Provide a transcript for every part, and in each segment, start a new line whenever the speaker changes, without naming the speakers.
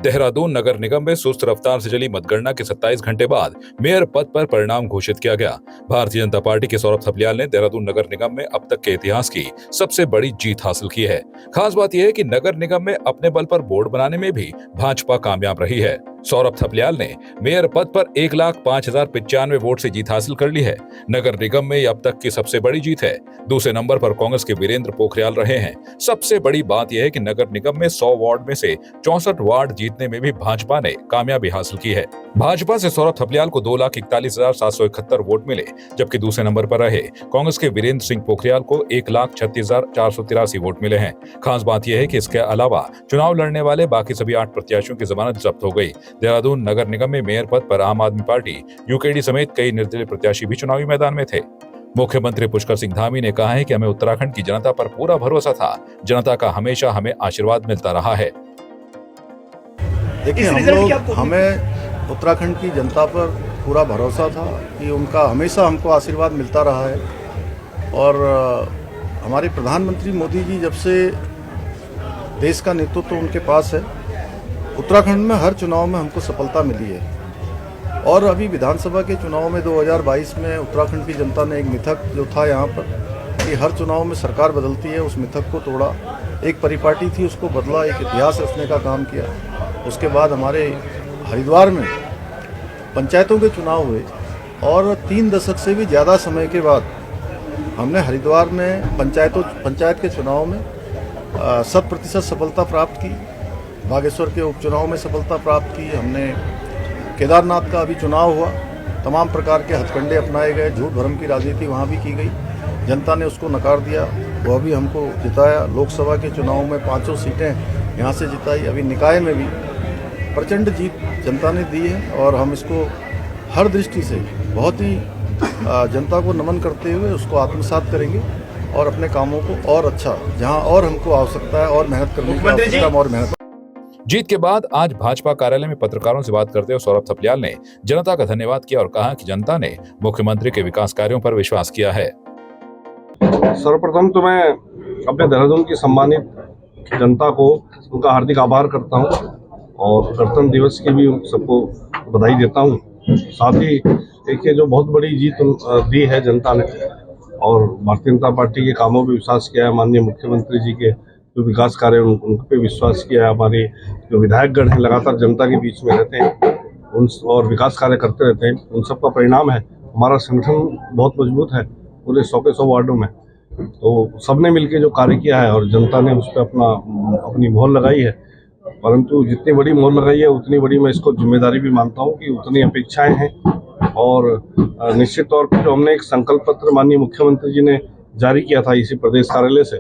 देहरादून नगर निगम में सुस्त रफ्तार से चली मतगणना के 27 घंटे बाद मेयर पद पर परिणाम घोषित किया गया। भारतीय जनता पार्टी के सौरभ थपलियाल ने देहरादून नगर निगम में अब तक के इतिहास की सबसे बड़ी जीत हासिल की है। खास बात यह है कि नगर निगम में अपने बल पर बोर्ड बनाने में भी भाजपा कामयाब रही है। सौरभ थपलियाल ने मेयर पद पर 1,05,095 वोट से जीत हासिल कर ली है। नगर निगम में अब तक की सबसे बड़ी जीत है। दूसरे नंबर पर कांग्रेस के वीरेंद्र पोखरियाल रहे हैं। सबसे बड़ी बात यह है कि नगर निगम में 100 वार्ड में से 64 वार्ड जीतने में भी भाजपा ने कामयाबी हासिल की है। भाजपा से सौरभ थपलियाल को 2,41,771 वोट मिले, जबकि दूसरे नंबर पर रहे कांग्रेस के वीरेंद्र सिंह पोखरियाल को 1,36,483 वोट मिले हैं। खास बात यह है कि इसके अलावा चुनाव लड़ने वाले बाकी सभी 8 प्रत्याशियों की जमानत जब्त हो गई। देहरादून नगर निगम में मेयर पद पर आम आदमी पार्टी, यूकेडी समेत कई निर्दलीय प्रत्याशी भी चुनावी मैदान में थे। मुख्यमंत्री पुष्कर सिंह धामी ने कहा है कि हमें उत्तराखंड की जनता पर पूरा भरोसा था। जनता का हमेशा हमें आशीर्वाद मिलता रहा है।
देखिए, हमें उत्तराखंड की जनता पर पूरा भरोसा था कि उनका हमेशा हमको आशीर्वाद मिलता रहा है। और हमारे प्रधानमंत्री मोदी जी जब से देश का नेतृत्व तो उनके पास है, उत्तराखंड में हर चुनाव में हमको सफलता मिली है। और अभी विधानसभा के चुनाव में 2022 में उत्तराखंड की जनता ने एक मिथक जो था यहाँ पर कि हर चुनाव में सरकार बदलती है, उस मिथक को तोड़ा। एक परिपाटी थी उसको बदला, एक इतिहास रचने का काम किया। उसके बाद हमारे हरिद्वार में पंचायतों के चुनाव हुए और 3 दशक से भी ज़्यादा समय के बाद हमने हरिद्वार में पंचायत के चुनाव में 100% सफलता प्राप्त की। बागेश्वर के उपचुनाव में सफलता प्राप्त की हमने। केदारनाथ का अभी चुनाव हुआ, तमाम प्रकार के हथकंडे अपनाए गए, झूठ भरम की राजनीति वहाँ भी की गई, जनता ने उसको नकार दिया, वह भी हमको जिताया। लोकसभा के चुनाव में 5 सीटें यहाँ से जिताई। अभी निकाय में भी प्रचंड जीत जनता ने दी है और हम इसको हर दृष्टि से बहुत ही जनता को नमन करते हुए उसको आत्मसात करेंगे और अपने कामों को और अच्छा, जहाँ और हमको आवश्यकता है और मेहनत करने की आवश्यकता और मेहनत।
जीत के बाद आज भाजपा कार्यालय में पत्रकारों से बात करते हुए सौरभ थपलियाल ने जनता का धन्यवाद किया और कहा कि जनता ने मुख्यमंत्री के विकास कार्यों पर विश्वास किया है।
सर्वप्रथम तो मैं अपने देहरादून की सम्मानित जनता को उनका हार्दिक आभार करता हूं और गणतंत्र दिवस की भी सबको बधाई देता हूं। साथ ही एक ये जो बहुत बड़ी जीत दी है जनता ने और भारतीय जनता पार्टी के कामों पर विश्वास किया है, माननीय मुख्यमंत्री जी के जो विकास कार्य उन पे विश्वास किया है। हमारे जो विधायकगण हैं लगातार जनता के बीच में रहते हैं उन और विकास कार्य करते रहते हैं, उन सब का परिणाम है। हमारा संगठन बहुत मजबूत है पूरे 100 के 100 वार्डों में, तो सबने मिलकर जो कार्य किया है और जनता ने उस पर अपनी मोहर लगाई है। परंतु जितनी बड़ी मोहर लगाई है उतनी बड़ी मैं इसको जिम्मेदारी भी मानता हूँ कि उतनी अपेक्षाएं हैं। और निश्चित तौर पर जो हमने एक संकल्प पत्र माननीय मुख्यमंत्री जी ने जारी किया था इसी प्रदेश कार्यालय से,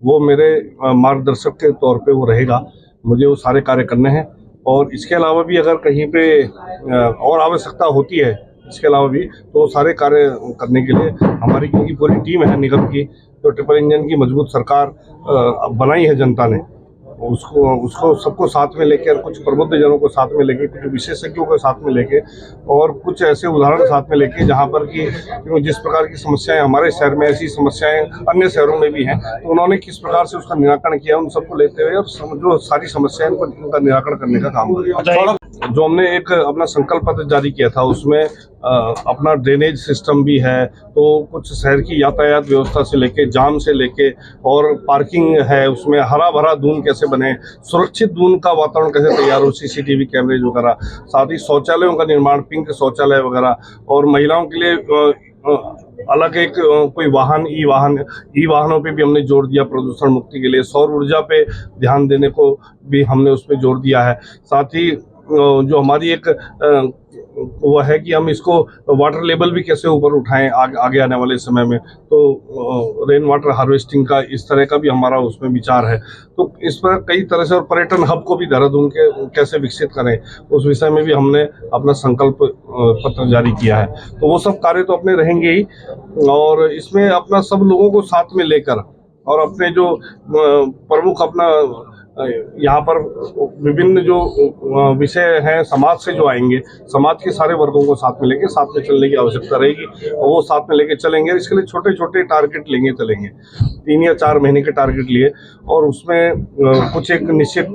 वो मेरे मार्गदर्शक के तौर पे वो रहेगा। मुझे वो सारे कार्य करने हैं और इसके अलावा भी अगर कहीं पे और आवश्यकता होती है इसके अलावा भी, तो सारे कार्य करने के लिए हमारी क्योंकि पूरी टीम है निगम की, तो ट्रिपल इंजन की मजबूत सरकार बनाई है जनता ने, उसको सबको साथ में लेकर, कुछ प्रबुद्ध जनों को साथ में लेके, कुछ विशेषज्ञों को साथ में लेके और कुछ ऐसे उदाहरण साथ में लेके जहां पर कि जिस प्रकार की समस्याएं हमारे शहर में, ऐसी समस्याएं अन्य शहरों में भी हैं, तो उन्होंने किस प्रकार से उसका निराकरण किया, उन सबको लेते हुए और जो सारी समस्याएं उनका निराकरण करने का काम किया। जो हमने एक अपना संकल्प पत्र जारी किया था उसमें अपना ड्रेनेज सिस्टम भी है, तो कुछ शहर की यातायात व्यवस्था से लेके, जाम से लेके और पार्किंग है, उसमें हरा भरा दून कैसे बने, सुरक्षित दून का वातावरण कैसे तैयार हो, सीसीटीवी कैमरेज वगैरह, साथ ही शौचालयों का निर्माण, पिंक शौचालय वगैरह, और महिलाओं के लिए अलग एक कोई वाहन, ई वाहनों पे भी हमने जोर दिया प्रदूषण मुक्ति के लिए। सौर ऊर्जा पे ध्यान देने को भी हमने उस पर जोर दिया है। साथ ही जो हमारी एक वो है कि हम इसको वाटर लेवल भी कैसे ऊपर उठाएं आगे आने वाले समय में, तो रेन वाटर हार्वेस्टिंग का इस तरह का भी हमारा उसमें विचार है। तो इस पर कई तरह से, और पर्यटन हब को भी देहरादून के कैसे विकसित करें उस विषय में भी हमने अपना संकल्प पत्र जारी किया है। तो वो सब कार्य तो अपने रहेंगे ही और इसमें अपना सब लोगों को साथ में लेकर और अपने जो प्रमुख अपना यहाँ पर विभिन्न जो विषय हैं समाज से जो आएंगे, समाज के सारे वर्गों को साथ में लेके साथ में चलने की आवश्यकता रहेगी और वो साथ में लेके चलेंगे। इसके लिए छोटे छोटे टारगेट लेंगे, चलेंगे 3 या 4 महीने के टारगेट लिए और उसमें कुछ एक निश्चित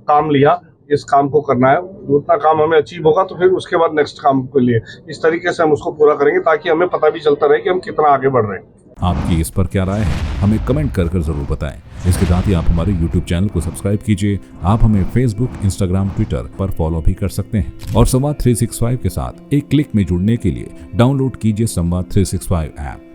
काम लिया इस काम को करना है, उतना काम हमें अचीव होगा तो फिर उसके बाद नेक्स्ट काम के लिए इस तरीके से हम उसको पूरा करेंगे, ताकि हमें पता भी चलता रहे कि हम कितना आगे बढ़ रहे हैं।
आपकी इस पर क्या राय है, हमें कमेंट कर जरूर बताएं। इसके साथ ही आप हमारे YouTube चैनल को सब्सक्राइब कीजिए। आप हमें Facebook, Instagram, Twitter पर फॉलो भी कर सकते हैं और संवाद 365 के साथ एक क्लिक में जुड़ने के लिए डाउनलोड कीजिए संवाद 365 ऐप।